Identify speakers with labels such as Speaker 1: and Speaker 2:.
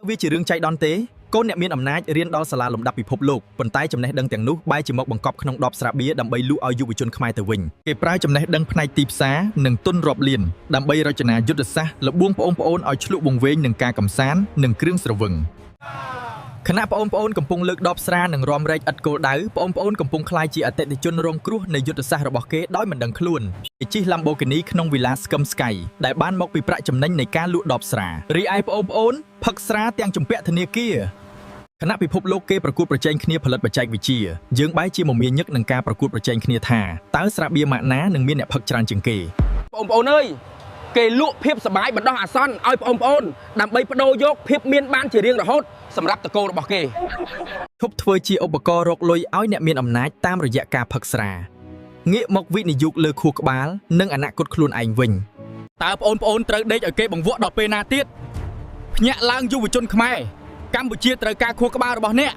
Speaker 1: វាជារឿងចៃដន្យទេកូនអ្នកមានអំណាចរៀនដល់សាលាលំដាប់ពិភពលោកប៉ុន្តែចំណេះដឹងទាំងនោះបែរជាមកបង្កប់ក្នុងដបស្រាបៀរដើម្បីលក់ឲ្យយុវជនខ្មែរទៅវិញគេប្រើចំណេះដឹងផ្នែកទីផ្សារនិងទុនរាប់លានដើម្បីរចនាយុទ្ធសាស្ត្រលបួងប្អូនៗឲ្យឆ្លុះបង្វែងនឹងការកំសាន្តនិងគ្រឿងស្រវឹងខណៈប្អូនកំពុងលើកដបស្រានិងរំរែកឥតគោលដៅប្អូនកំពុងក្លាយជាអតិថិជនរងគ្រោះនៃយុទ្ធសាស្ត្ររបស់គេដោយមិនដឹងខ្លួនគេជិះ Lamborghini ក្នុងវិឡាស្កឹមស្កៃដែលបានមកពីប្រាក់ចំណេញនៃការលក់ដបស្រារីឯប្អូនផឹកស្រាទាំងជំពាក់ធនាគារខណៈពិភពលោកគេប្រកួតប្រជែងគ្នាផលិតបច្ចេកវិទ្យាយើងបែរជាមមាញឹកនឹងការប្រកួតប្រជែងគ្នាថាតើស្រាបៀរម៉ាកណានឹងមានអ្នកផឹកច្រើនជាងគេ
Speaker 2: បងអើយគេលក់ភាពសบายបណ្ដោះអាសន្នឲ្យបងដើម្បីបដូរយកភាពមានបានជារៀងរហូតសម្រាប់តកូលរបស់គេ
Speaker 1: ឈប់ធ្វើជាឧបករណ៍រកលុយឲ្យអ្នកមានអំណាចតាមរយៈការផឹកស្រាងាកមកវិនិយោគលើខួរក្បាលនិងអនាគតខ្លួនឯងវិញ
Speaker 2: តើបងត្រូវដេកឲ្យគេបង្វក់ដល់ពេលណាទៀតភ្ញាក់ឡើងយុវជនខ្មែរកម្ពុជាត្រូវការខួរក្បាលរបស់អ្នក